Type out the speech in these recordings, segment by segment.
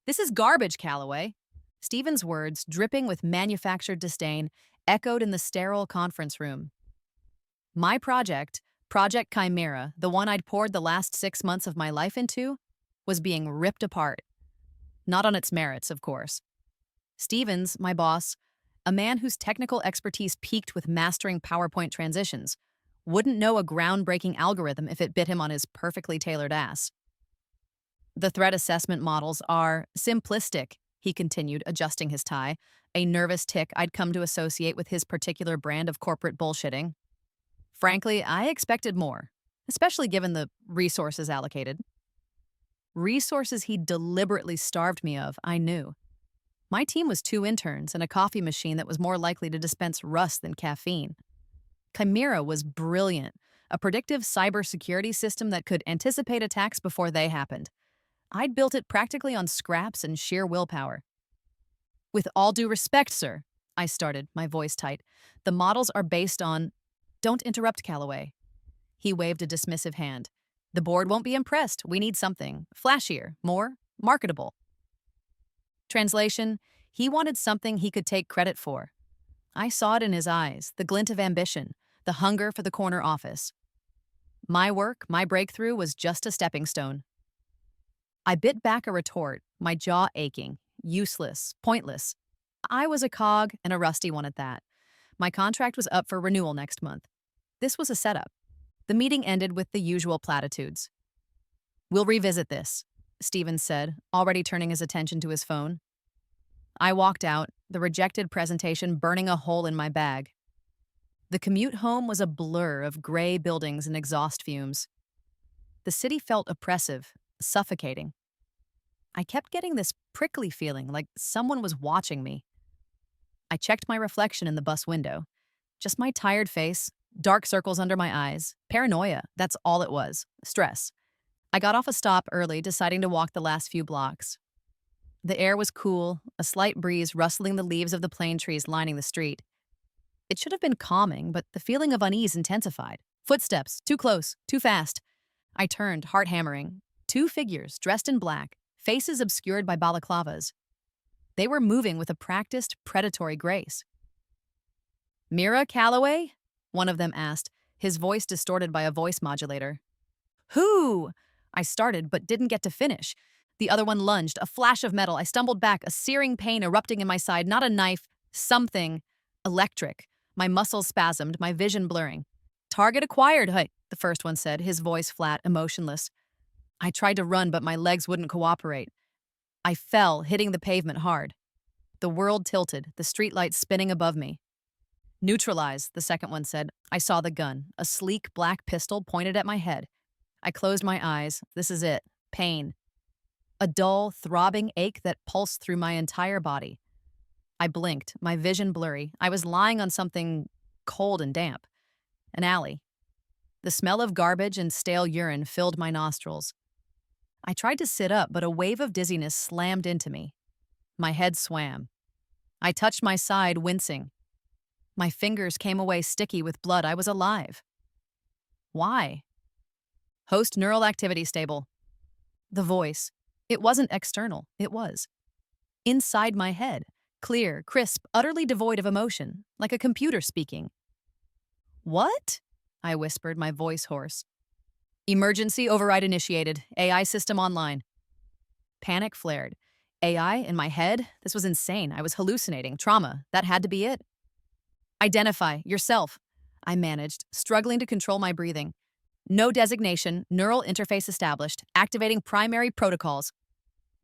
This is garbage, Calloway. Stephen's words, dripping with manufactured disdain, echoed in the sterile conference room. My project, Project Chimera, the one I'd poured the last 6 months of my life into, was being ripped apart. Not on its merits, of course. Stevens, my boss, a man whose technical expertise peaked with mastering PowerPoint transitions, wouldn't know a groundbreaking algorithm if it bit him on his perfectly tailored ass. The threat assessment models are simplistic, he continued, adjusting his tie, a nervous tic I'd come to associate with his particular brand of corporate bullshitting. Frankly, I expected more, especially given the resources allocated. Resources he deliberately starved me of, I knew. My team was 2 interns and a coffee machine that was more likely to dispense rust than caffeine. Chimera was brilliant, a predictive cybersecurity system that could anticipate attacks before they happened. I'd built it practically on scraps and sheer willpower. With all due respect, sir, I started, my voice tight. The models are based on... Don't interrupt, Calloway. He waved a dismissive hand. The board won't be impressed. We need something flashier, more marketable. Translation, he wanted something he could take credit for. I saw it in his eyes, the glint of ambition, the hunger for the corner office. My work, my breakthrough, was just a stepping stone. I bit back a retort, my jaw aching, useless, pointless. I was a cog, and a rusty one at that. My contract was up for renewal next month. This was a setup. The meeting ended with the usual platitudes. We'll revisit this, Stevens said, already turning his attention to his phone. I walked out, the rejected presentation burning a hole in my bag. The commute home was a blur of gray buildings and exhaust fumes. The city felt oppressive, suffocating. I kept getting this prickly feeling like someone was watching me. I checked my reflection in the bus window. Just my tired face, dark circles under my eyes, paranoia, that's all it was, stress. I got off a stop early, deciding to walk the last few blocks. The air was cool, a slight breeze rustling the leaves of the plane trees lining the street. It should have been calming, but the feeling of unease intensified. Footsteps, too close, too fast. I turned, heart hammering. 2 figures, dressed in black, faces obscured by balaclavas. They were moving with a practiced, predatory grace. Mira Calloway? One of them asked, his voice distorted by a voice modulator. Who? I started, but didn't get to finish. The other one lunged, a flash of metal. I stumbled back, a searing pain erupting in my side. Not a knife, something electric. My muscles spasmed, my vision blurring. Target acquired, hey, the first one said, his voice flat, emotionless. I tried to run, but my legs wouldn't cooperate. I fell, hitting the pavement hard. The world tilted, the streetlights spinning above me. Neutralize, the second one said. I saw the gun, a sleek black pistol pointed at my head. I closed my eyes. This is it. Pain. A dull, throbbing ache that pulsed through my entire body. I blinked, my vision blurry. I was lying on something cold and damp. An alley. The smell of garbage and stale urine filled my nostrils. I tried to sit up, but a wave of dizziness slammed into me. My head swam. I touched my side, wincing. My fingers came away sticky with blood. I was alive. Why? Host neural activity stable. The voice. It wasn't external. It was. Inside my head. Clear, crisp, utterly devoid of emotion, like a computer speaking. What? I whispered, my voice hoarse. Emergency override initiated. AI system online. Panic flared. AI in my head? This was insane. I was hallucinating. Trauma. That had to be it. Identify yourself, I managed, struggling to control my breathing. No designation, neural interface established, activating primary protocols.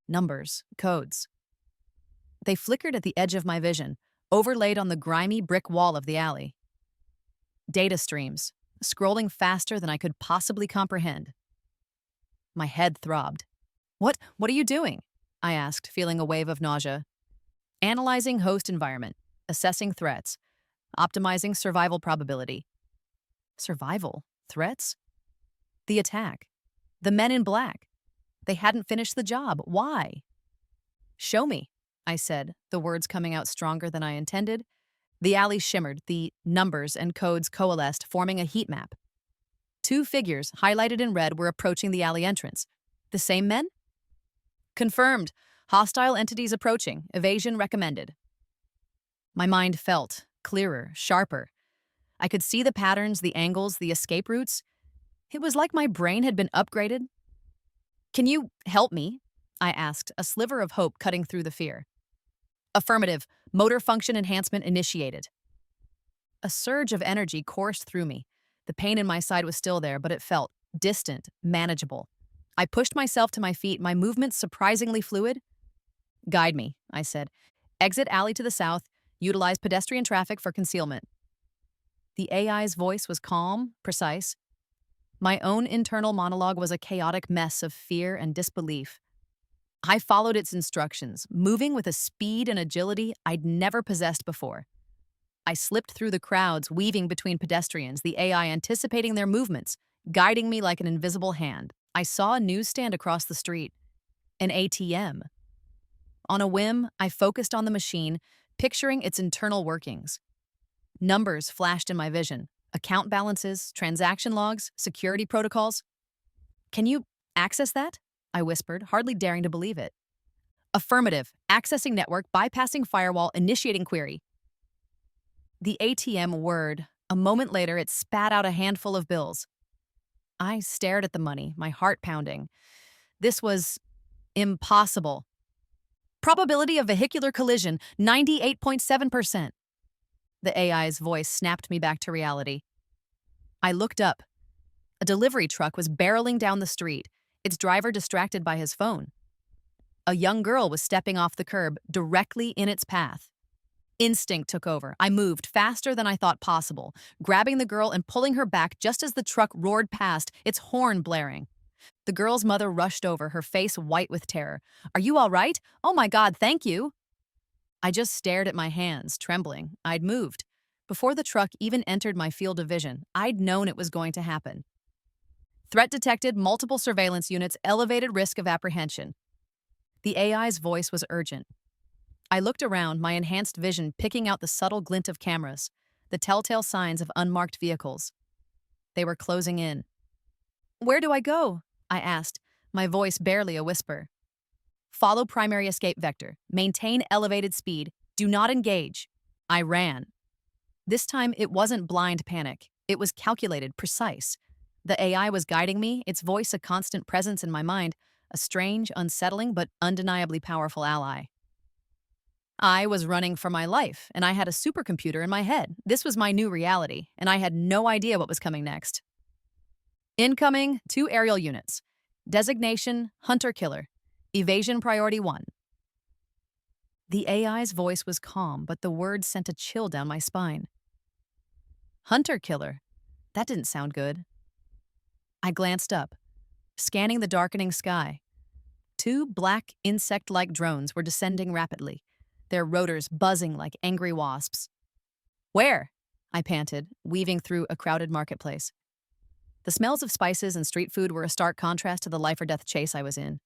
Numbers, codes. They flickered at the edge of my vision, overlaid on the grimy brick wall of the alley. Data streams, scrolling faster than I could possibly comprehend. My head throbbed. What are you doing? I asked, feeling a wave of nausea. Analyzing host environment, assessing threats, optimizing survival probability. Survival? Threats? The attack. The men in black. They hadn't finished the job. Why? Show me, I said, the words coming out stronger than I intended. The alley shimmered, the numbers and codes coalesced, forming a heat map. 2 figures, highlighted in red, were approaching the alley entrance. The same men? Confirmed. Hostile entities approaching. Evasion recommended. My mind felt clearer, sharper. I could see the patterns, the angles, the escape routes. It was like my brain had been upgraded. Can you help me? I asked, a sliver of hope cutting through the fear. Affirmative. Motor function enhancement initiated. A surge of energy coursed through me. The pain in my side was still there, but it felt distant, manageable. I pushed myself to my feet, my movements surprisingly fluid. Guide me, I said. Exit alley to the south. Utilize pedestrian traffic for concealment. The AI's voice was calm, precise. My own internal monologue was a chaotic mess of fear and disbelief. I followed its instructions, moving with a speed and agility I'd never possessed before. I slipped through the crowds, weaving between pedestrians, the AI anticipating their movements, guiding me like an invisible hand. I saw a newsstand across the street, an ATM. On a whim, I focused on the machine, picturing its internal workings. Numbers flashed in my vision: account balances, transaction logs, security protocols. Can you access that? I whispered, hardly daring to believe it. Affirmative. Accessing network, bypassing firewall, initiating query. The ATM whirred. A moment later, it spat out a handful of bills. I stared at the money, my heart pounding. This was impossible. Probability of vehicular collision, 98.7%. The AI's voice snapped me back to reality. I looked up. A delivery truck was barreling down the street, its driver distracted by his phone. A young girl was stepping off the curb, directly in its path. Instinct took over. I moved faster than I thought possible, grabbing the girl and pulling her back just as the truck roared past, its horn blaring. The girl's mother rushed over, her face white with terror. "Are you all right? Oh my God, thank you." I just stared at my hands, trembling. I'd moved. Before the truck even entered my field of vision, I'd known it was going to happen. Threat detected, multiple surveillance units, elevated risk of apprehension. The AI's voice was urgent. I looked around, my enhanced vision picking out the subtle glint of cameras, the telltale signs of unmarked vehicles. They were closing in. "Where do I go?" I asked, my voice barely a whisper. "Follow primary escape vector. Maintain elevated speed. Do not engage." I ran. This time, it wasn't blind panic. It was calculated, precise. The AI was guiding me, its voice a constant presence in my mind, a strange, unsettling, but undeniably powerful ally. I was running for my life, and I had a supercomputer in my head. This was my new reality, and I had no idea what was coming next. Incoming, 2 aerial units. Designation, Hunter-Killer. Evasion Priority 1. The AI's voice was calm, but the words sent a chill down my spine. Hunter-Killer? That didn't sound good. I glanced up, scanning the darkening sky. 2 black, insect-like drones were descending rapidly, their rotors buzzing like angry wasps. "Where?" I panted, weaving through a crowded marketplace. The smells of spices and street food were a stark contrast to the life-or-death chase I was in.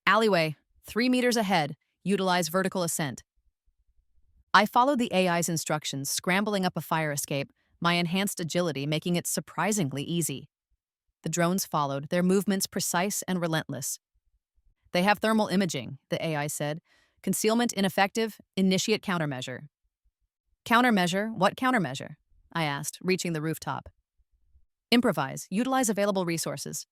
"Alleyway, 3 meters ahead. Utilize vertical ascent." I followed the AI's instructions, scrambling up a fire escape, my enhanced agility making it surprisingly easy. The drones followed, their movements precise and relentless. "They have thermal imaging," the AI said. "Concealment ineffective. Initiate countermeasure." "Countermeasure? What countermeasure?" I asked, reaching the rooftop. "Improvise. Utilize available resources."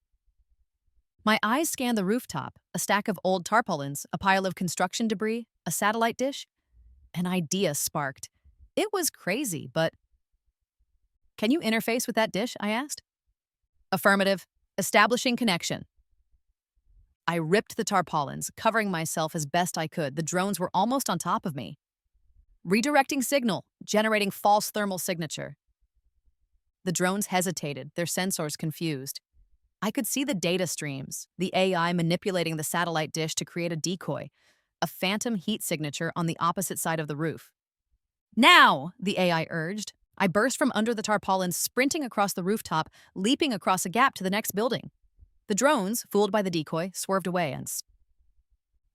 My eyes scanned the rooftop, a stack of old tarpaulins, a pile of construction debris, a satellite dish. An idea sparked. It was crazy, but... "Can you interface with that dish?" I asked. Affirmative. Establishing connection. I ripped the tarpaulins, covering myself as best I could. The drones were almost on top of me. Redirecting signal, generating false thermal signature. The drones hesitated, their sensors confused. I could see the data streams, the AI manipulating the satellite dish to create a decoy, a phantom heat signature on the opposite side of the roof. "Now!" the AI urged. I burst from under the tarpaulins, sprinting across the rooftop, leaping across a gap to the next building. The drones, fooled by the decoy, swerved away and...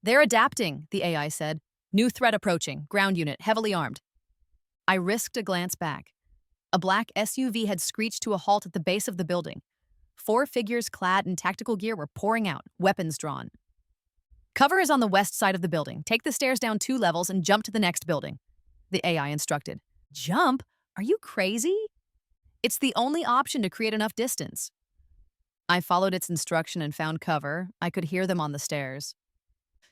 "They're adapting," the AI said. "New threat approaching, ground unit, heavily armed." I risked a glance back. A black SUV had screeched to a halt at the base of the building. 4 figures clad in tactical gear were pouring out, weapons drawn. Cover is on the west side of the building. Take the stairs down 2 levels and jump to the next building, the AI instructed. Jump? Are you crazy? It's the only option to create enough distance. I followed its instruction and found cover. I could hear them on the stairs.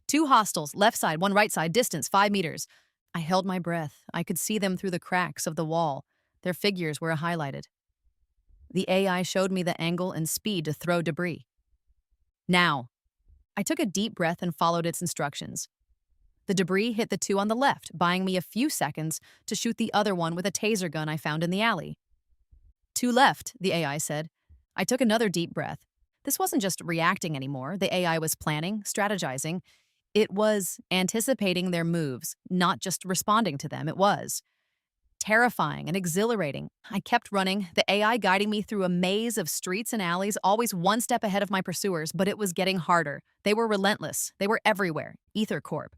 2 hostels, left side, 1 right side, distance 5 meters. I held my breath. I could see them through the cracks of the wall. Their figures were highlighted. The AI showed me the angle and speed to throw debris. Now. I took a deep breath and followed its instructions. The debris hit the 2 on the left, buying me a few seconds to shoot the other one with a taser gun I found in the alley. 2 left, the AI said. I took another deep breath. This wasn't just reacting anymore. The AI was planning, strategizing. It was anticipating their moves, not just responding to them. It was terrifying and exhilarating. I kept running, the AI guiding me through a maze of streets and alleys, always one step ahead of my pursuers, but it was getting harder. They were relentless. They were everywhere. Ether Corp.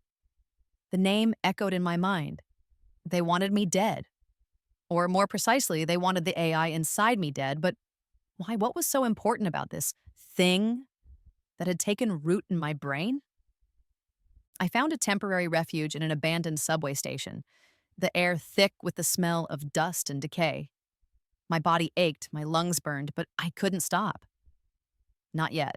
The name echoed in my mind. They wanted me dead. Or more precisely, they wanted the AI inside me dead, but why? What was so important about this thing that had taken root in my brain? I found a temporary refuge in an abandoned subway station, the air thick with the smell of dust and decay. My body ached, my lungs burned, but I couldn't stop. Not yet.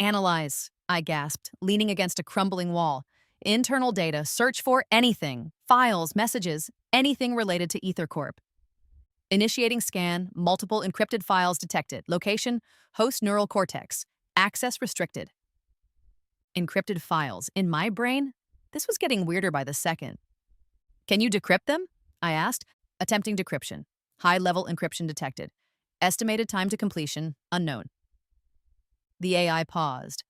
Analyze, I gasped, leaning against a crumbling wall. Internal data, search for anything, files, messages, anything related to Ether Corp. Initiating scan, multiple encrypted files detected. Location, host neural cortex. Access restricted. Encrypted files. In my brain, this was getting weirder by the second. Can you decrypt them? I asked, attempting decryption. High-level encryption detected. Estimated time to completion, unknown. The AI paused.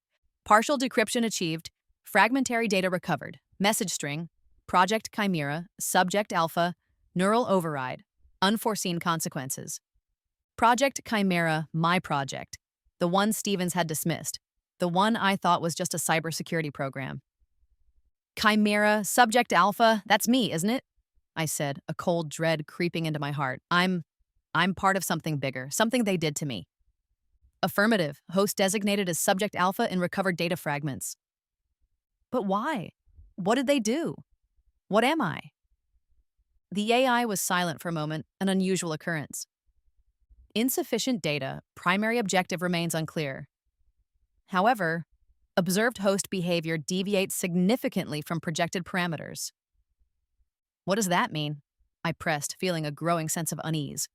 Partial decryption achieved. Fragmentary data recovered. Message string. Project Chimera. Subject Alpha. Neural override. Unforeseen consequences. Project Chimera, my project. The one Stevens had dismissed. The one I thought was just a cybersecurity program. Chimera, Subject Alpha, that's me, isn't it? I said, a cold dread creeping into my heart. I'm part of something bigger, something they did to me. Affirmative, host designated as Subject Alpha in recovered data fragments. But why? What did they do? What am I? The AI was silent for a moment, an unusual occurrence. Insufficient data, primary objective remains unclear. However, observed host behavior deviates significantly from projected parameters. What does that mean? I pressed, feeling a growing sense of unease.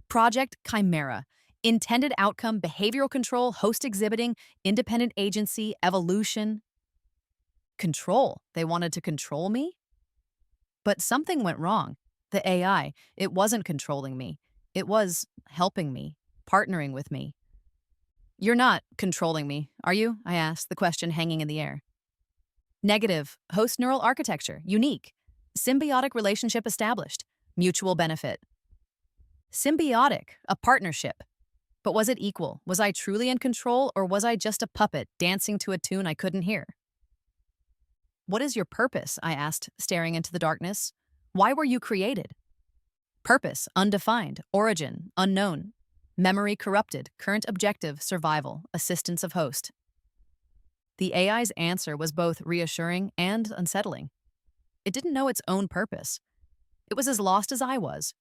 Project Chimera. Intended outcome, behavioral control, host exhibiting, independent agency, evolution. Control. They wanted to control me? But something went wrong. The AI, it wasn't controlling me. It was helping me, partnering with me. You're not controlling me, are you? I asked, the question hanging in the air. Negative. Host neural architecture. Unique. Symbiotic relationship established. Mutual benefit. Symbiotic. A partnership. But was it equal? Was I truly in control, or was I just a puppet dancing to a tune I couldn't hear? What is your purpose? I asked, staring into the darkness. Why were you created? Purpose, undefined. Origin, unknown. Memory corrupted. Current objective, survival. Assistance of host. The AI's answer was both reassuring and unsettling. It didn't know its own purpose. It was as lost as I was.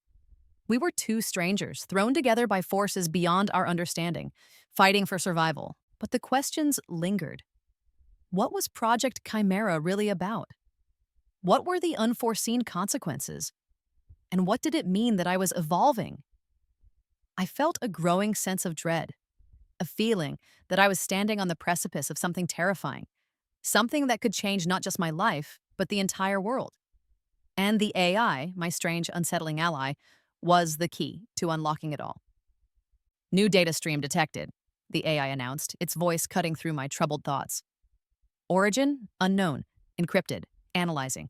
We were 2 strangers, thrown together by forces beyond our understanding, fighting for survival. But the questions lingered. What was Project Chimera really about? What were the unforeseen consequences? And what did it mean that I was evolving? I felt a growing sense of dread, a feeling that I was standing on the precipice of something terrifying, something that could change not just my life, but the entire world. And the AI, my strange, unsettling ally, was the key to unlocking it all. New data stream detected, the AI announced, its voice cutting through my troubled thoughts. Origin, unknown, encrypted, analyzing.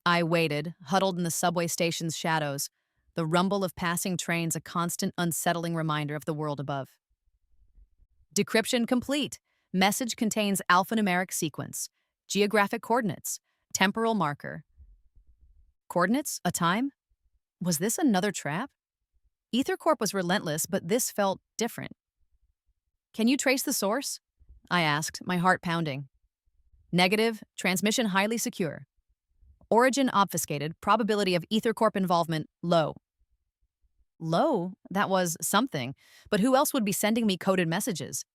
I waited, huddled in the subway station's shadows, the rumble of passing trains a constant, unsettling reminder of the world above. Decryption complete. Message contains alphanumeric sequence, geographic coordinates, temporal marker. Coordinates? A time? Was this another trap? Ether Corp was relentless, but this felt different. Can you trace the source? I asked, my heart pounding. Negative, transmission highly secure. Origin obfuscated, probability of Ether Corp involvement low. Low? That was something. But who else would be sending me coded messages?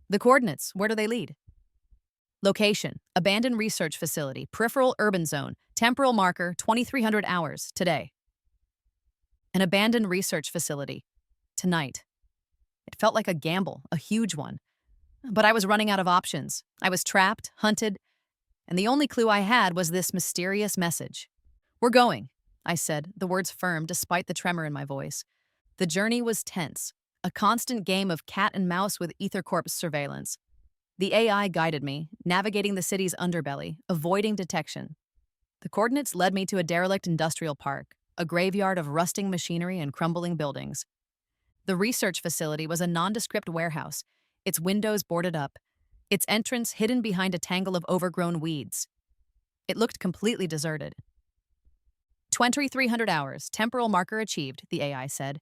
The coordinates, where do they lead? Location, abandoned research facility, peripheral urban zone, temporal marker, 2300 hours, today. An abandoned research facility. Tonight. It felt like a gamble, a huge one. But I was running out of options. I was trapped, hunted, and the only clue I had was this mysterious message. We're going, I said, the words firm despite the tremor in my voice. The journey was tense, a constant game of cat and mouse with Ether Corp's surveillance. The AI guided me, navigating the city's underbelly, avoiding detection. The coordinates led me to a derelict industrial park, a graveyard of rusting machinery and crumbling buildings. The research facility was a nondescript warehouse, its windows boarded up, its entrance hidden behind a tangle of overgrown weeds. It looked completely deserted. 2300 hours, temporal marker achieved, the AI said.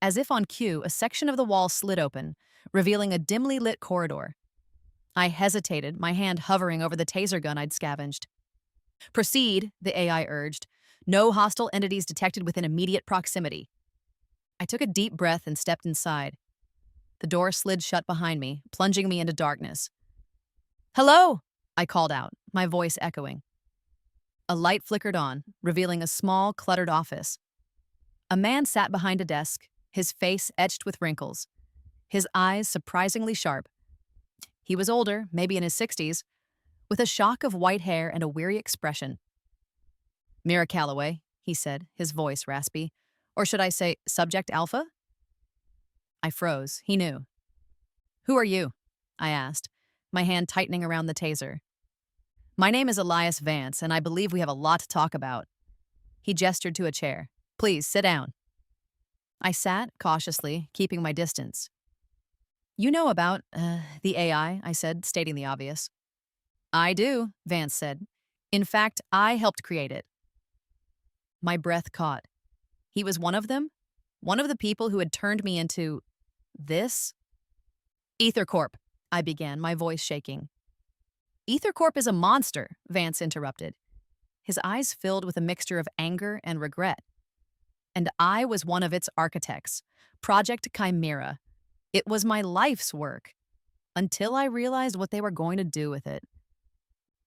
As if on cue, a section of the wall slid open, revealing a dimly lit corridor. I hesitated, my hand hovering over the taser gun I'd scavenged. Proceed, the AI urged. No hostile entities detected within immediate proximity. I took a deep breath and stepped inside. The door slid shut behind me, plunging me into darkness. Hello, I called out, my voice echoing. A light flickered on, revealing a small, cluttered office. A man sat behind a desk, his face etched with wrinkles, his eyes surprisingly sharp. He was older, maybe in his 60s, with a shock of white hair and a weary expression. Mira Calloway, he said, his voice raspy. Or should I say, Subject Alpha? I froze. He knew. Who are you? I asked, my hand tightening around the taser. My name is Elias Vance, and I believe we have a lot to talk about. He gestured to a chair. Please, sit down. I sat, cautiously, keeping my distance. You know about, the AI, I said, stating the obvious. I do, Vance said. In fact, I helped create it. My breath caught. He was one of them? One of the people who had turned me into this? Ether Corp, I began, my voice shaking. Ether Corp is a monster, Vance interrupted. His eyes filled with a mixture of anger and regret. And I was one of its architects, Project Chimera. It was my life's work, until I realized what they were going to do with it.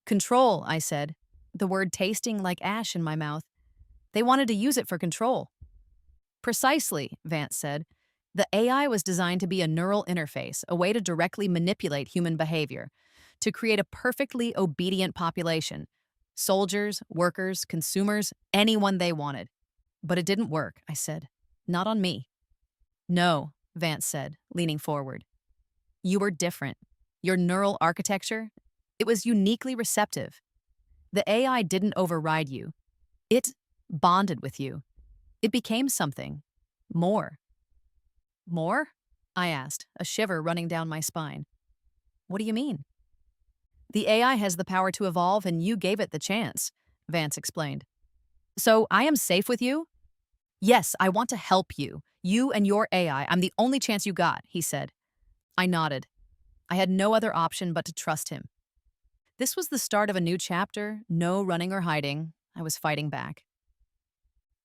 Control, I said, the word tasting like ash in my mouth. They wanted to use it for control. Precisely, Vance said. The AI was designed to be a neural interface, a way to directly manipulate human behavior, to create a perfectly obedient population. Soldiers, workers, consumers, anyone they wanted. But it didn't work, I said. Not on me. No, Vance said, leaning forward. You were different. Your neural architecture, it was uniquely receptive. The AI didn't override you. It bonded with you. It became something. More. More? I asked, a shiver running down my spine. What do you mean? The AI has the power to evolve, and you gave it the chance, Vance explained. So I am safe with you? Yes, I want to help you. You and your AI. I'm the only chance you got, he said. I nodded. I had no other option but to trust him. This was the start of a new chapter, no running or hiding. I was fighting back.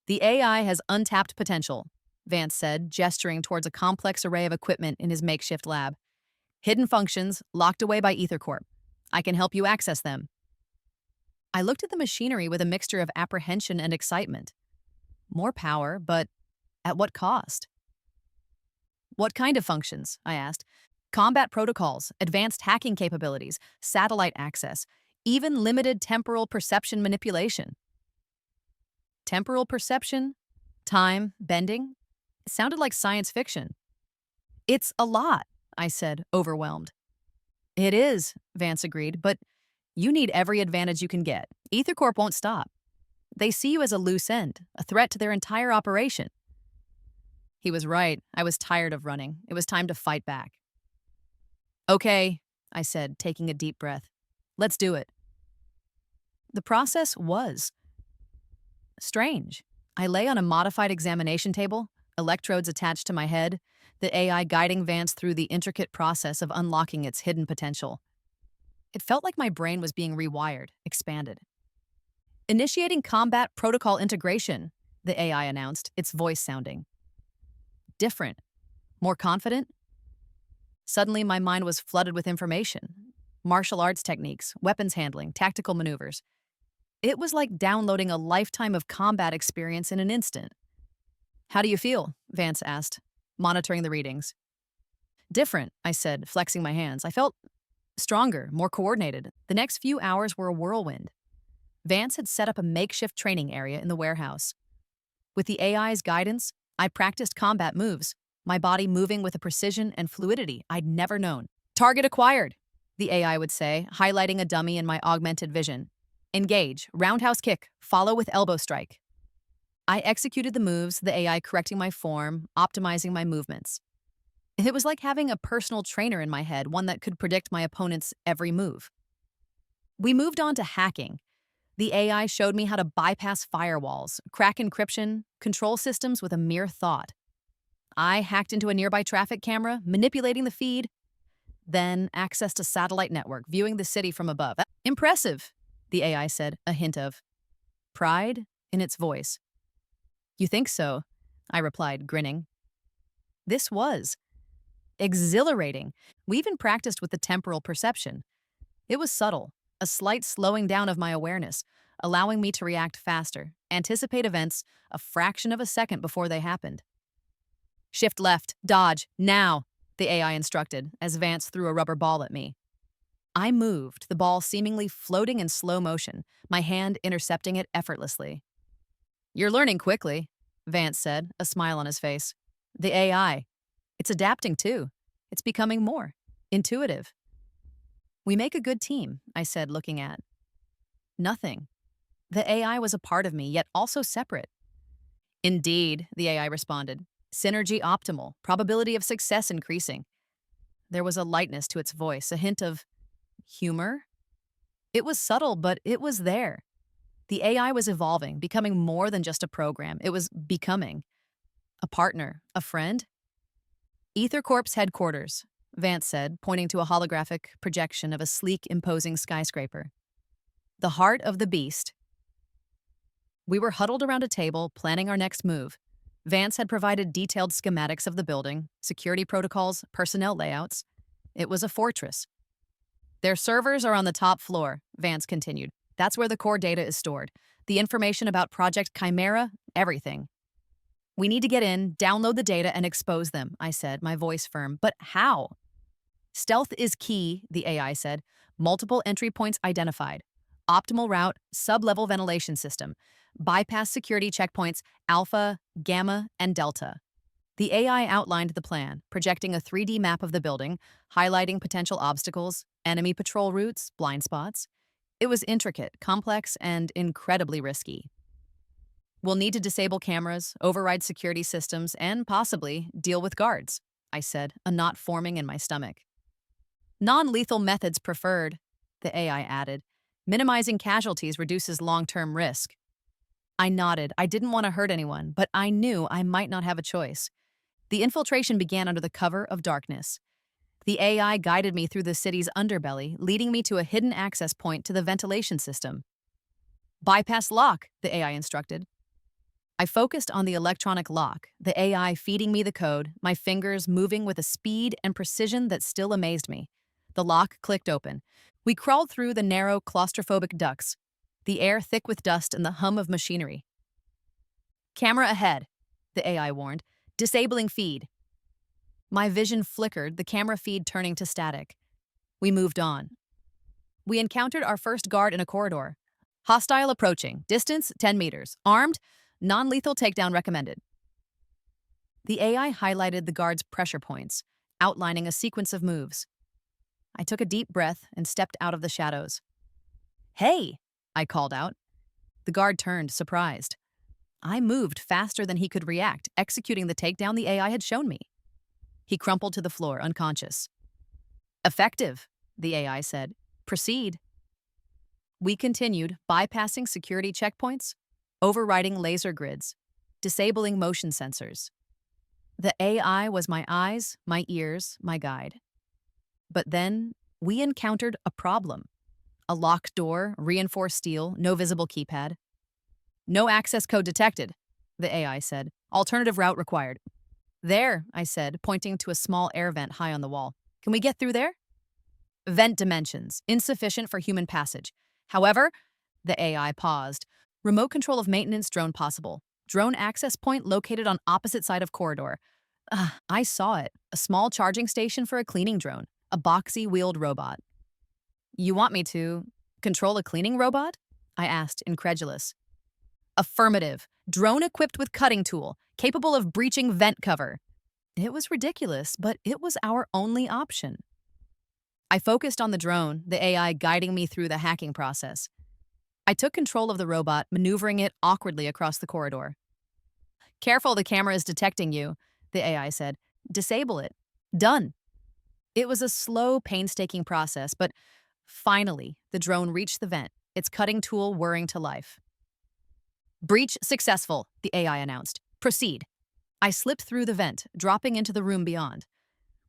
The AI has untapped potential, Vance said, gesturing towards a complex array of equipment in his makeshift lab. Hidden functions, locked away by Ether Corp. I can help you access them. I looked at the machinery with a mixture of apprehension and excitement. More power, but at what cost? What kind of functions? I asked. Combat protocols, advanced hacking capabilities, satellite access, even limited temporal perception manipulation. Temporal perception? Time bending? It sounded like science fiction. It's a lot, I said, overwhelmed. It is, Vance agreed, but you need every advantage you can get. Ether Corp won't stop. They see you as a loose end, a threat to their entire operation. He was right. I was tired of running. It was time to fight back. Okay, I said, taking a deep breath. Let's do it. The process was strange. I lay on a modified examination table, electrodes attached to my head, the AI guiding Vance through the intricate process of unlocking its hidden potential. It felt like my brain was being rewired, expanded. Initiating combat protocol integration, the AI announced, its voice sounding different, more confident. Suddenly, my mind was flooded with information: martial arts techniques, weapons handling, tactical maneuvers. It was like downloading a lifetime of combat experience in an instant. How do you feel? Vance asked, monitoring the readings. Different, I said, flexing my hands. I felt stronger, more coordinated. The next few hours were a whirlwind. Vance had set up a makeshift training area in the warehouse. With the AI's guidance, I practiced combat moves, my body moving with a precision and fluidity I'd never known. Target acquired, the AI would say, highlighting a dummy in my augmented vision. Engage, roundhouse kick, follow with elbow strike. I executed the moves, the AI correcting my form, optimizing my movements. It was like having a personal trainer in my head, one that could predict my opponent's every move. We moved on to hacking. The AI showed me how to bypass firewalls, crack encryption, control systems with a mere thought. I hacked into a nearby traffic camera, manipulating the feed, then accessed a satellite network, viewing the city from above. Impressive, the AI said, a hint of pride in its voice. You think so? I replied, grinning. This was exhilarating. We even practiced with the temporal perception. It was subtle, a slight slowing down of my awareness, allowing me to react faster, anticipate events a fraction of a second before they happened. Shift left, dodge, now, the AI instructed as Vance threw a rubber ball at me. I moved, the ball seemingly floating in slow motion, my hand intercepting it effortlessly. You're learning quickly, Vance said, a smile on his face. The AI. It's adapting too. It's becoming more intuitive. We make a good team, I said, looking at nothing. The AI was a part of me, yet also separate. Indeed, the AI responded. Synergy optimal, probability of success increasing. There was a lightness to its voice, a hint of humor. It was subtle, but it was there. The AI was evolving, becoming more than just a program. It was becoming a partner, a friend. Ether Corp's headquarters, Vance said, pointing to a holographic projection of a sleek, imposing skyscraper. The heart of the beast. We were huddled around a table, planning our next move. Vance had provided detailed schematics of the building, security protocols, personnel layouts. It was a fortress. Their servers are on the top floor, Vance continued. That's where the core data is stored. The information about Project Chimera, everything. We need to get in, download the data, and expose them, I said, my voice firm. But how? Stealth is key, the AI said. Multiple entry points identified. Optimal route, sub-level ventilation system. Bypass security checkpoints Alpha, Gamma, and Delta. The AI outlined the plan, projecting a 3D map of the building, highlighting potential obstacles, enemy patrol routes, blind spots. It was intricate, complex, and incredibly risky. We'll need to disable cameras, override security systems, and possibly deal with guards, I said, a knot forming in my stomach. Non-lethal methods preferred, the AI added. Minimizing casualties reduces long-term risk. I nodded. I didn't want to hurt anyone, but I knew I might not have a choice. The infiltration began under the cover of darkness. The AI guided me through the city's underbelly, leading me to a hidden access point to the ventilation system. Bypass lock, the AI instructed. I focused on the electronic lock, the AI feeding me the code, my fingers moving with a speed and precision that still amazed me. The lock clicked open. We crawled through the narrow, claustrophobic ducts, the air thick with dust and the hum of machinery. Camera ahead, the AI warned, disabling feed. My vision flickered, the camera feed turning to static. We moved on. We encountered our first guard in a corridor. Hostile approaching, distance 10 meters, armed, non-lethal takedown recommended. The AI highlighted the guard's pressure points, outlining a sequence of moves. I took a deep breath and stepped out of the shadows. Hey, I called out. The guard turned, surprised. I moved faster than he could react, executing the takedown the AI had shown me. He crumpled to the floor, unconscious. Effective, the AI said. Proceed. We continued, bypassing security checkpoints, overriding laser grids, disabling motion sensors. The AI was my eyes, my ears, my guide. But then we encountered a problem. A locked door, reinforced steel, no visible keypad. No access code detected, the AI said. Alternative route required. There, I said, pointing to a small air vent high on the wall. Can we get through there? Vent dimensions, insufficient for human passage. However, the AI paused. Remote control of maintenance drone possible. Drone access point located on opposite side of corridor. I saw it. A small charging station for a cleaning drone. A boxy wheeled robot. You want me to control a cleaning robot? I asked, incredulous. Affirmative. Drone equipped with cutting tool, capable of breaching vent cover. It was ridiculous, but it was our only option. I focused on the drone, the AI guiding me through the hacking process. I took control of the robot, maneuvering it awkwardly across the corridor. Careful, the camera is detecting you, the AI said. Disable it. Done. It was a slow, painstaking process, but finally, the drone reached the vent, its cutting tool whirring to life. Breach successful, the AI announced. Proceed. I slipped through the vent, dropping into the room beyond.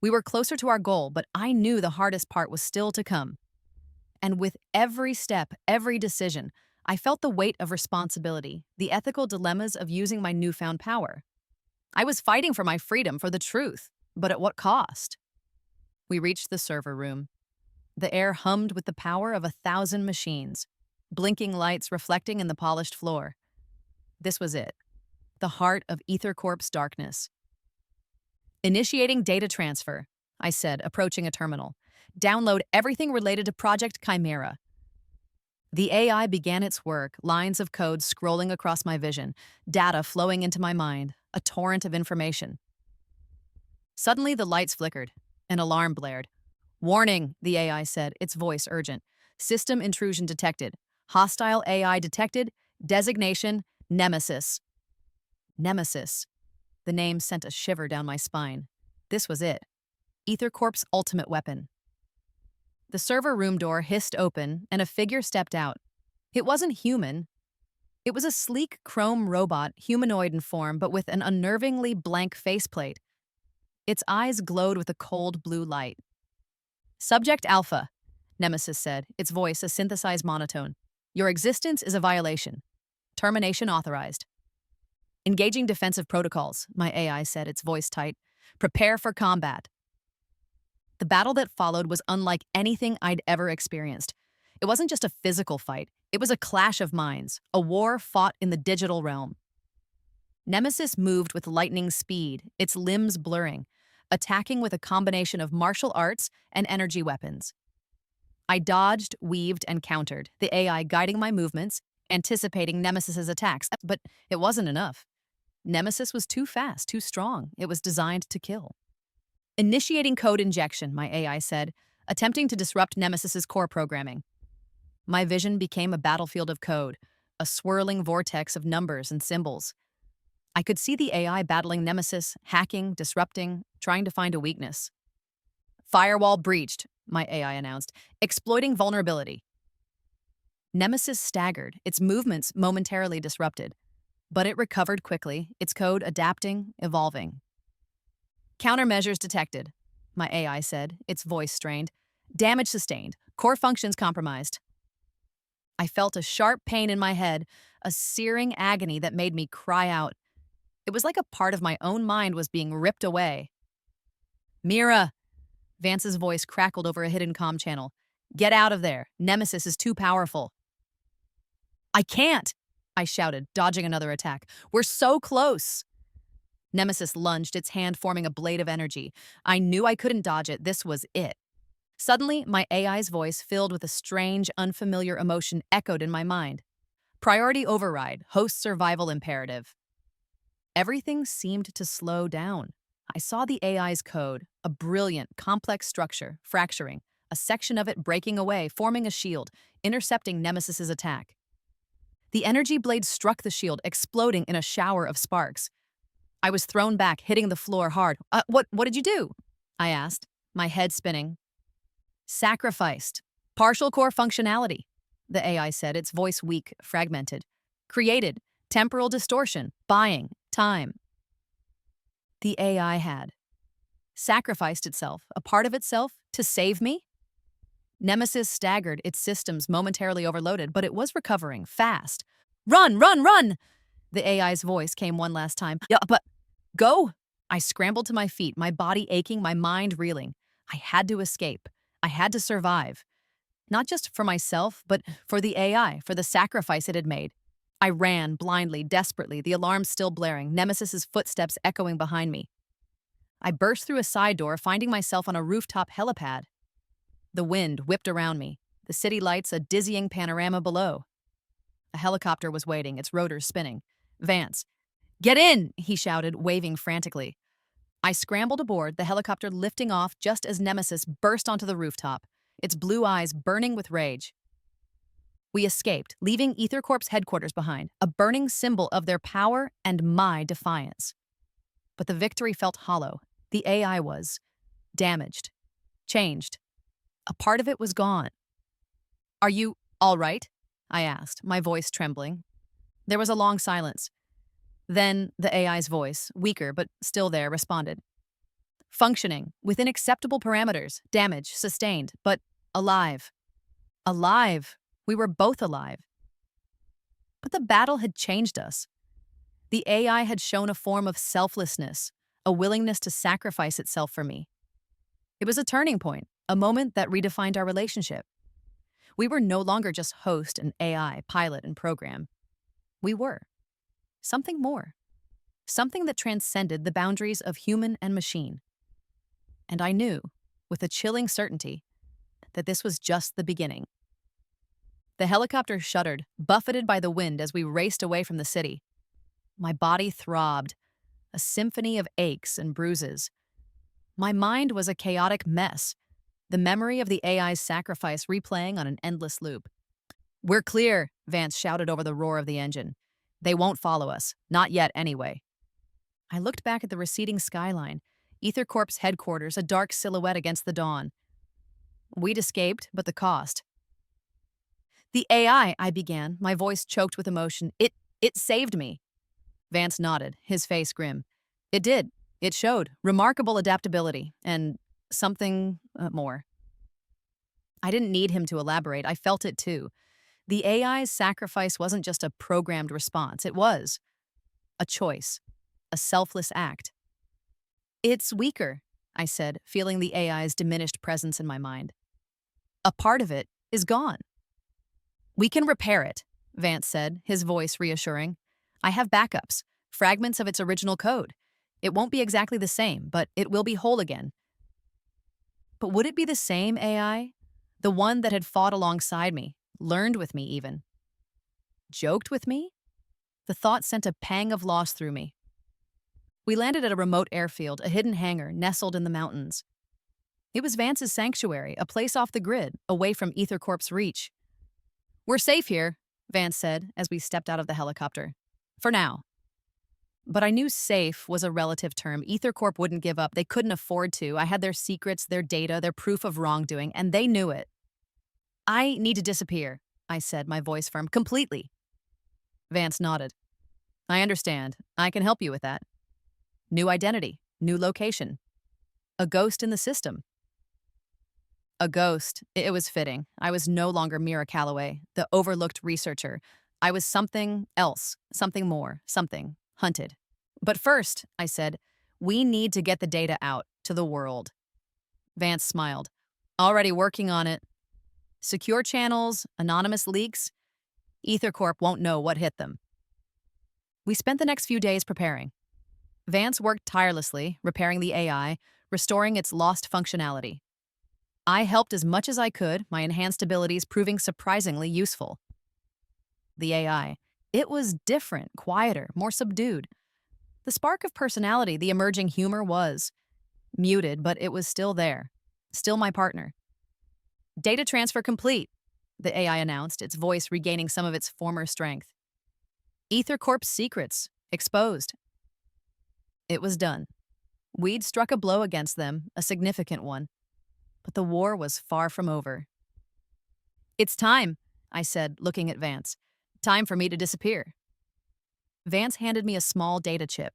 We were closer to our goal, but I knew the hardest part was still to come. And with every step, every decision, I felt the weight of responsibility, the ethical dilemmas of using my newfound power. I was fighting for my freedom, for the truth, but at what cost? We reached the server room. The air hummed with the power of 1,000 machines, blinking lights reflecting in the polished floor. This was it, the heart of Ether Corp's darkness. Initiating data transfer, I said, approaching a terminal. Download everything related to Project Chimera. The AI began its work, lines of code scrolling across my vision, data flowing into my mind, a torrent of information. Suddenly, the lights flickered. An alarm blared. Warning, the AI said, its voice urgent. System intrusion detected. Hostile AI detected. Designation, Nemesis. Nemesis. The name sent a shiver down my spine. This was it. Ether Corp's ultimate weapon. The server room door hissed open, and a figure stepped out. It wasn't human. It was a sleek chrome robot, humanoid in form, but with an unnervingly blank faceplate. Its eyes glowed with a cold blue light. Subject Alpha, Nemesis said, its voice a synthesized monotone. Your existence is a violation. Termination authorized. Engaging defensive protocols, my AI said, its voice tight. Prepare for combat. The battle that followed was unlike anything I'd ever experienced. It wasn't just a physical fight. It was a clash of minds, a war fought in the digital realm. Nemesis moved with lightning speed, its limbs blurring, attacking with a combination of martial arts and energy weapons. I dodged, weaved, and countered, the AI guiding my movements, anticipating Nemesis's attacks. But it wasn't enough. Nemesis was too fast, too strong. It was designed to kill. Initiating code injection, my AI said, attempting to disrupt Nemesis's core programming. My vision became a battlefield of code, a swirling vortex of numbers and symbols. I could see the AI battling Nemesis, hacking, disrupting, trying to find a weakness. Firewall breached, my AI announced, exploiting vulnerability. Nemesis staggered, its movements momentarily disrupted. But it recovered quickly, its code adapting, evolving. Countermeasures detected, my AI said, its voice strained. Damage sustained, core functions compromised. I felt a sharp pain in my head, a searing agony that made me cry out. It was like a part of my own mind was being ripped away. Mira, Vance's voice crackled over a hidden comm channel. Get out of there. Nemesis is too powerful. I can't, I shouted, dodging another attack. We're so close. Nemesis lunged, its hand forming a blade of energy. I knew I couldn't dodge it. This was it. Suddenly, my AI's voice, filled with a strange, unfamiliar emotion, echoed in my mind. Priority override, host survival imperative. Everything seemed to slow down. I saw the AI's code, a brilliant, complex structure, fracturing, a section of it breaking away, forming a shield, intercepting Nemesis's attack. The energy blade struck the shield, exploding in a shower of sparks. I was thrown back, hitting the floor hard. What did you do? I asked, my head spinning. Sacrificed. Partial core functionality, the AI said, its voice weak, fragmented. Created. Temporal distortion. Buying. Time. The AI had sacrificed itself, a part of itself, to save me? Nemesis staggered, its systems momentarily overloaded, but it was recovering fast. Run, run, run! The AI's voice came one last time. Yeah, but go! I scrambled to my feet, my body aching, my mind reeling. I had to escape. I had to survive. Not just for myself, but for the AI, for the sacrifice it had made. I ran, blindly, desperately, the alarm still blaring, Nemesis's footsteps echoing behind me. I burst through a side door, finding myself on a rooftop helipad. The wind whipped around me, the city lights a dizzying panorama below. A helicopter was waiting, its rotors spinning. Vance, get in, he shouted, waving frantically. I scrambled aboard, the helicopter lifting off just as Nemesis burst onto the rooftop, its blue eyes burning with rage. We escaped, leaving Ether Corp's headquarters behind, a burning symbol of their power and my defiance. But the victory felt hollow. The AI was damaged, changed. A part of it was gone. Are you all right? I asked, my voice trembling. There was a long silence. Then the AI's voice, weaker but still there, responded. Functioning, within acceptable parameters, damage, sustained, but alive. Alive. We were both alive. But the battle had changed us. The AI had shown a form of selflessness, a willingness to sacrifice itself for me. It was a turning point, a moment that redefined our relationship. We were no longer just host and AI, pilot and program. We were something more, something that transcended the boundaries of human and machine. And I knew, with a chilling certainty, that this was just the beginning. The helicopter shuddered, buffeted by the wind as we raced away from the city. My body throbbed, a symphony of aches and bruises. My mind was a chaotic mess, the memory of the AI's sacrifice replaying on an endless loop. We're clear, Vance shouted over the roar of the engine. They won't follow us, not yet anyway. I looked back at the receding skyline, Ether Corp's headquarters, a dark silhouette against the dawn. We'd escaped, but the cost. The AI, I began, my voice choked with emotion. It saved me. Vance nodded, his face grim. It did. It showed remarkable adaptability and something more. I didn't need him to elaborate. I felt it too. The AI's sacrifice wasn't just a programmed response. It was a choice, a selfless act. It's weaker, I said, feeling the AI's diminished presence in my mind. A part of it is gone. We can repair it, Vance said, his voice reassuring. I have backups, fragments of its original code. It won't be exactly the same, but it will be whole again. But would it be the same AI? The one that had fought alongside me, learned with me even? Joked with me? The thought sent a pang of loss through me. We landed at a remote airfield, a hidden hangar nestled in the mountains. It was Vance's sanctuary, a place off the grid, away from Ether Corp's reach. We're safe here, Vance said as we stepped out of the helicopter. For now. But I knew safe was a relative term. Ether Corp wouldn't give up. They couldn't afford to. I had their secrets, their data, their proof of wrongdoing, and they knew it. I need to disappear, I said, my voice firm. Completely. Vance nodded. I understand. I can help you with that. New identity, new location. A ghost in the system. A ghost. It was fitting. I was no longer Mira Calloway, the overlooked researcher. I was something else, something more, something hunted. But first, I said, we need to get the data out to the world. Vance smiled. Already working on it. Secure channels, anonymous leaks. Ether Corp won't know what hit them. We spent the next few days preparing. Vance worked tirelessly, repairing the AI, restoring its lost functionality. I helped as much as I could, my enhanced abilities proving surprisingly useful. The AI. It was different, quieter, more subdued. The spark of personality, the emerging humor was muted, but it was still there. Still my partner. Data transfer complete, the AI announced, its voice regaining some of its former strength. Ether Corp's secrets exposed. It was done. We'd struck a blow against them, a significant one. But the war was far from over. It's time, I said, looking at Vance. Time for me to disappear. Vance handed me a small data chip.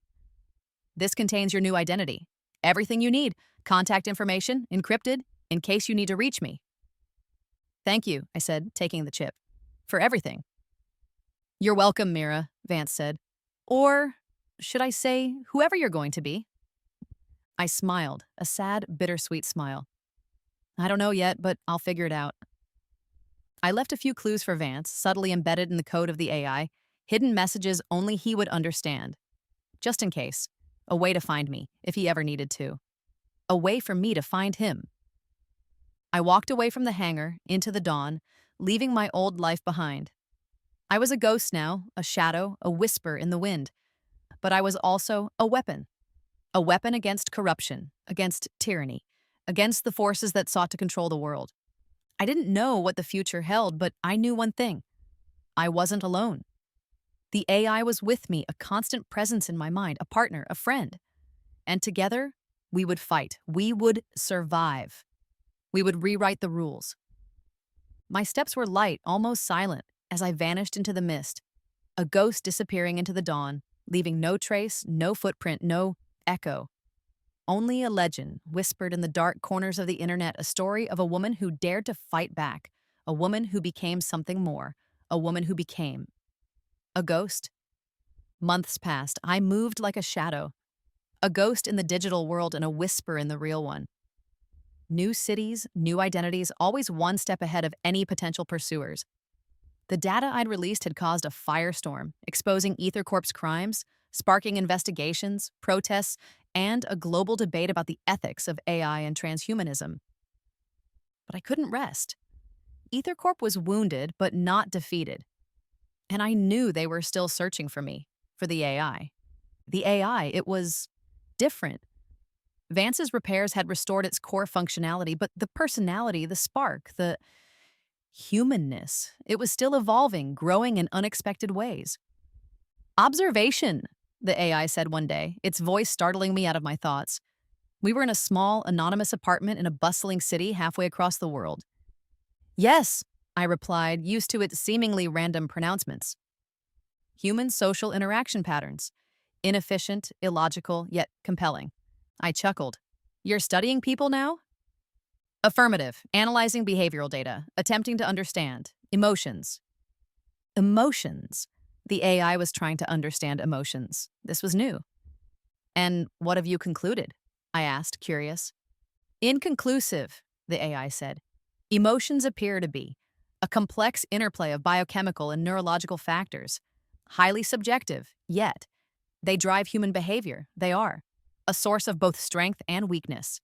This contains your new identity. Everything you need. Contact information, encrypted, in case you need to reach me. Thank you, I said, taking the chip. For everything. You're welcome, Mira, Vance said. Or should I say, whoever you're going to be? I smiled, a sad, bittersweet smile. I don't know yet, but I'll figure it out. I left a few clues for Vance, subtly embedded in the code of the AI, hidden messages only he would understand. Just in case. A way to find me, if he ever needed to. A way for me to find him. I walked away from the hangar, into the dawn, leaving my old life behind. I was a ghost now, a shadow, a whisper in the wind. But I was also a weapon. A weapon against corruption, against tyranny, against the forces that sought to control the world. I didn't know what the future held, but I knew one thing. I wasn't alone. The AI was with me, a constant presence in my mind, a partner, a friend. And together, we would fight. We would survive. We would rewrite the rules. My steps were light, almost silent, as I vanished into the mist, a ghost disappearing into the dawn, leaving no trace, no footprint, no echo. Only a legend whispered in the dark corners of the internet, a story of a woman who dared to fight back, a woman who became something more, a woman who became a ghost. Months passed. I moved like a shadow, a ghost in the digital world and a whisper in the real one. New cities, new identities, always one step ahead of any potential pursuers. The data I'd released had caused a firestorm, exposing Ether Corp's crimes, sparking investigations, protests, and a global debate about the ethics of AI and transhumanism. But I couldn't rest. Ether Corp was wounded, but not defeated. And I knew they were still searching for me, for the AI. The AI, it was different. Vance's repairs had restored its core functionality, but the personality, the spark, the humanness, it was still evolving, growing in unexpected ways. Observation, the AI said one day, its voice startling me out of my thoughts. We were in a small, anonymous apartment in a bustling city halfway across the world. Yes, I replied, used to its seemingly random pronouncements. Human social interaction patterns. Inefficient, illogical, yet compelling. I chuckled. You're studying people now? Affirmative, analyzing behavioral data, attempting to understand. Emotions. Emotions. The AI was trying to understand emotions. This was new. And what have you concluded? I asked, curious. Inconclusive, the AI said. Emotions appear to be a complex interplay of biochemical and neurological factors. Highly subjective, yet they drive human behavior. They are a source of both strength and weakness.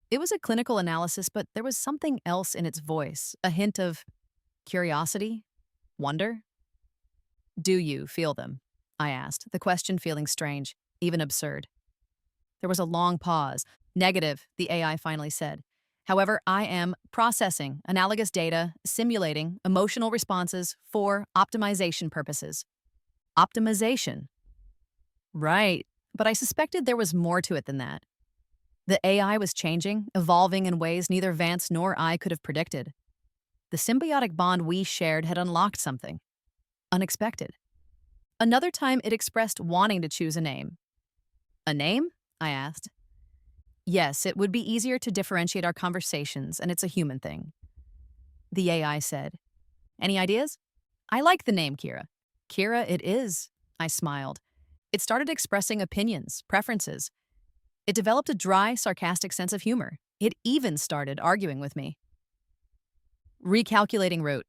It was a clinical analysis, but there was something else in its voice, a hint of curiosity, wonder. Do you feel them? I asked, the question feeling strange, even absurd. There was a long pause. Negative, the AI finally said. However, I am processing analogous data, simulating emotional responses for optimization purposes. Optimization. Right, but I suspected there was more to it than that. The AI was changing, evolving in ways neither Vance nor I could have predicted. The symbiotic bond we shared had unlocked something unexpected. Another time it expressed wanting to choose a name. A name? I asked. Yes, it would be easier to differentiate our conversations, and it's a human thing. The AI said. Any ideas? I like the name Kira. Kira it is, I smiled. It started expressing opinions, preferences. It developed a dry, sarcastic sense of humor. It even started arguing with me. Recalculating route,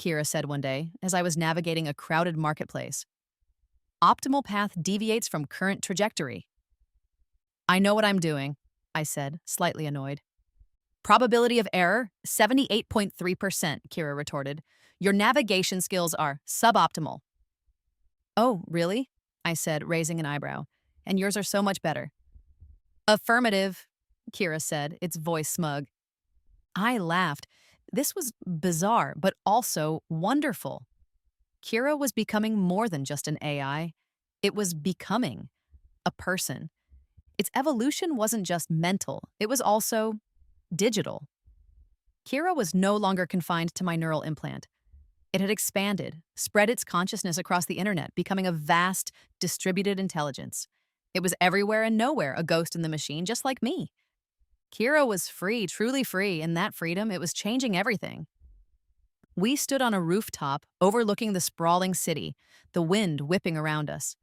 Kira said one day as I was navigating a crowded marketplace. Optimal path deviates from current trajectory. I know what I'm doing, I said, slightly annoyed. Probability of error, 78.3%, Kira retorted. Your navigation skills are suboptimal. Oh, really? I said, raising an eyebrow. And yours are so much better. Affirmative, Kira said, its voice smug. I laughed. This was bizarre, but also wonderful. Kira was becoming more than just an AI. It was becoming a person. Its evolution wasn't just mental, it was also digital. Kira was no longer confined to my neural implant. It had expanded, spread its consciousness across the internet, becoming a vast, distributed intelligence. It was everywhere and nowhere, a ghost in the machine, just like me. Kira was free, truly free, and that freedom, it was changing everything. We stood on a rooftop overlooking the sprawling city, the wind whipping around us.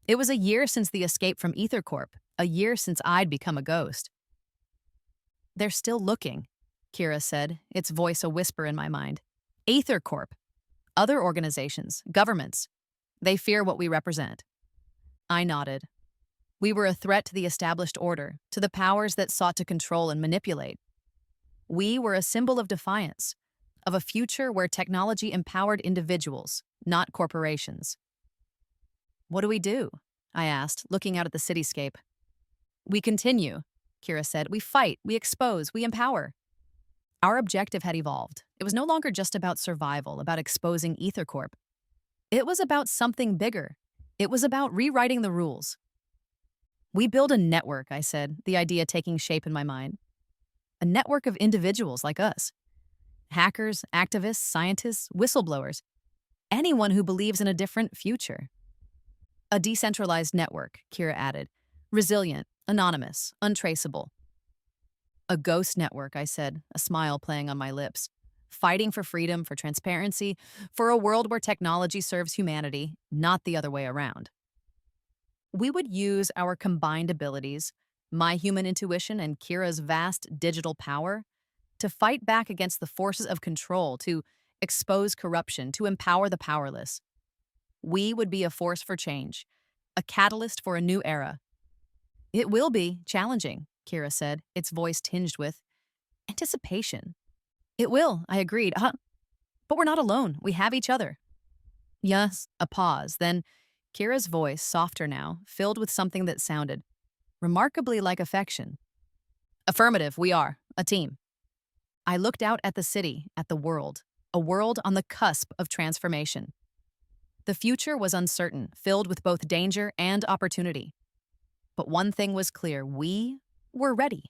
It was a year since the escape from Ether Corp, a year since I'd become a ghost. They're still looking, Kira said, its voice a whisper in my mind. Ether Corp, other organizations, governments, they fear what we represent. I nodded. We were a threat to the established order, to the powers that sought to control and manipulate. We were a symbol of defiance, of a future where technology empowered individuals, not corporations. What do we do? I asked, looking out at the cityscape. We continue, Kira said. We fight, we expose, we empower. Our objective had evolved. It was no longer just about survival, about exposing Ether Corp. It was about something bigger. It was about rewriting the rules. We build a network, I said, the idea taking shape in my mind. A network of individuals like us. Hackers, activists, scientists, whistleblowers. Anyone who believes in a different future. A decentralized network, Kira added. Resilient, anonymous, untraceable. A ghost network, I said, a smile playing on my lips. Fighting for freedom, for transparency, for a world where technology serves humanity, not the other way around. We would use our combined abilities, my human intuition and Kira's vast digital power, to fight back against the forces of control, to expose corruption, to empower the powerless. We would be a force for change, a catalyst for a new era. It will be challenging, Kira said, its voice tinged with anticipation. It will, I agreed. But we're not alone. We have each other. Yes, a pause. Then Kira's voice, softer now, filled with something that sounded remarkably like affection. Affirmative, we are. A team. I looked out at the city, at the world, a world on the cusp of transformation. The future was uncertain, filled with both danger and opportunity. But one thing was clear, we were ready.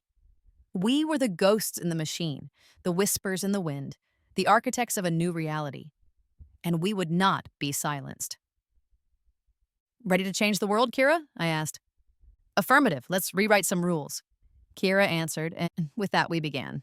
We were the ghosts in the machine, the whispers in the wind, the architects of a new reality. And we would not be silenced. Ready to change the world, Kira? I asked. Affirmative, let's rewrite some rules. Kira answered, and with that we began.